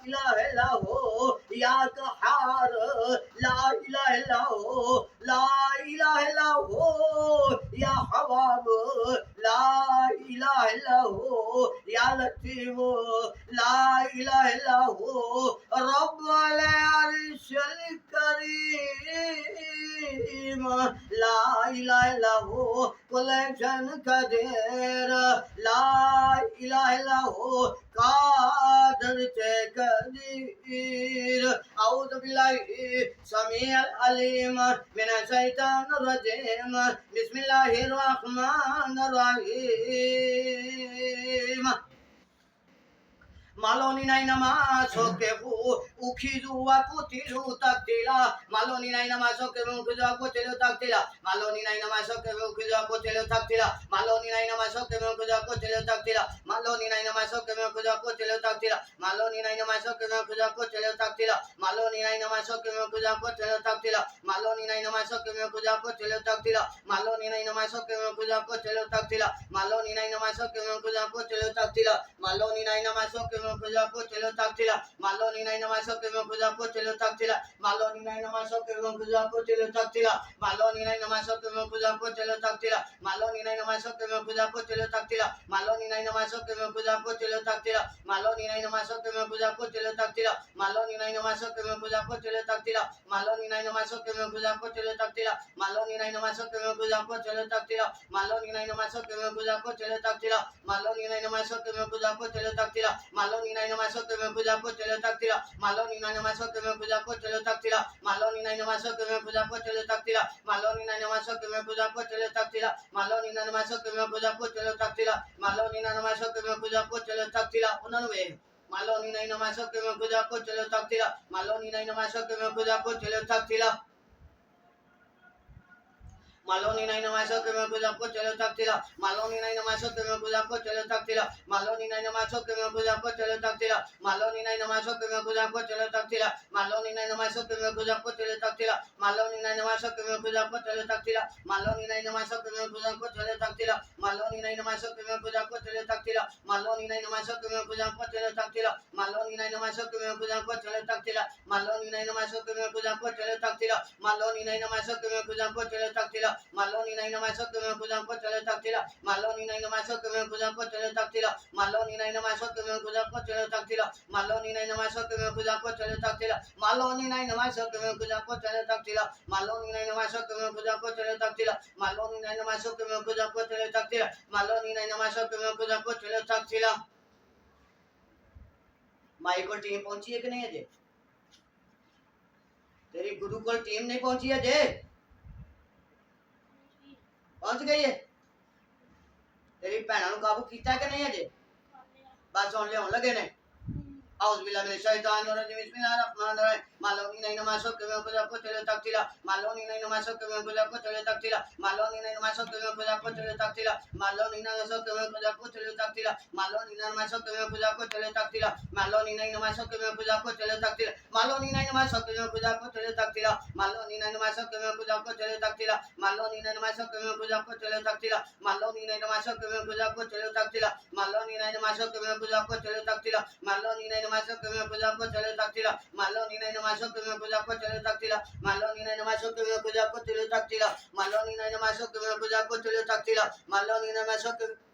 इलाहा इल्लल्लाहु या कहार ला इलाहा इल्लल्लाहु ला इलाहा इल्लल्लाहु या हवाब ला इलाहा इल्लल्लाहु या लतीफ ला इलाहा इल्लल्लाहु रब्बुल अर्शिल करीम ला इलाहा इल्लल्लाहु कुल जन कदीर ला इलाहा इल्लल्लाहु कादर ते कदीर औज़ु बिल्लाहि समीअल अलीम मिनश शैतानिर रजीम बिस्मिल्लाहिर रहमानिर रहीम Maloni naina masoke bu ukizu wa kutilu taktila maloni naina masoke bu ukizu wa kutilu taktila maloni naina masoke bu ukizu wa kutilu taktila maloni naina masoke bu ukizu wa kutilu taktila maloni naina masoke bu ukizu wa kutilu taktila maloni naina masoke bu ukizu wa kutilu taktila maloni naina masoke bu ukizu wa kutilu taktila maloni naina masoke bu ukizu wa kutilu taktila maloni naina masoke bu ukizu wa kutilu taktila maloni naina masoke bu ukizu wa kutilu taktila maloni naina masoke Kuja ko chelo taktila maloni naina masoke kuja ko chelo taktila maloni naina masoke kuja ko chelo taktila maloni naina masoke kuja ko chelo taktila maloni naina masoke kuja ko chelo taktila maloni naina masoke kuja ko chelo taktila maloni naina masoke kuja ko chelo taktila maloni naina masoke kuja ko chelo taktila maloni naina masoke kuja ko chelo taktila maloni naina masoke kuja ko chelo taktila maloni naina masoke kuja ko chelo taktila maloni naina masoke kuja ko chelo taktila maloni naina masoke kuja ko chelo taktila maloni naina masoke kuja ko chelo taktila maloni naina masoke kuja ko chelo taktila maloni naina masoke kuja ko chelo taktila maloni naina masoke kuja ko chelo taktila maloni naina masoke kuja ko chelo taktila 99 maloni naina masoke kuja ko chelo taktila maloni naina masoke kuja ko chelo taktila maloni naina masoke kuja ko chelo taktila maloni naina masoke kuja ko chelo taktila maloni naina masoke kuja ko chelo taktila maloni naina masoke kuja ko chelo taktila maloni naina masoke kuja ko chelo taktila maloni naina masoke kuja ko chelo taktila maloni naina masoke kuja ko chelo taktila maloni naina masoke kuja ko chelo taktila maloni naina masoke kuja ko chelo taktila maloni naina masoke kuja ko chelo taktila maloni naina masoke kuja ko chelo taktila maloni naina masoke kuja ko chelo taktila maloni naina masoke kuja ko chelo taktila maloni naina masoke kuja ko chelo taktila maloni naina masoke kuja ko chelo taktila maloni naina masoke kuja ko chelo taktila maloni naina masoke kuja ko chelo taktila maloni naina masoke kuja ko chelo taktila maloni naina masoke kuja ko chelo taktila maloni naina masoke kuja को चलो taktila माई को team पहुंची है कि नहीं अजय तेरी गुरु को team नहीं पहुंची है अजय पहुंच गई है तेरी भैनों को काबू किया कि नहीं अजय बस सुन ले लगे ने औज़ बिल्लाहि मिनश शैतानिर रजीम बिस्मिल्लाहिर रहमानिर रहीम maloni naina masoke kuja ko chelo taktila maloni naina masoke kuja ko chelo taktila maloni naina masoke kuja ko chelo taktila maloni naina masoke kuja ko chelo taktila maloni naina masoke kuja ko chelo taktila maloni naina masoke kuja ko chelo taktila maloni naina masoke kuja ko chelo taktila maloni naina masoke kuja ko chelo taktila maloni naina masoke kuja ko chelo taktila maloni naina masoke kuja ko chelo taktila maloni naina masoke kuja ko chelo taktila maloni naina masoke kuja ko chelo taktila maloni naina masoke kuja ko chelo taktila maloni naina masoke kuja ko chelo taktila maloni naina masoke kuja ko chelo taktila maloni naina masoke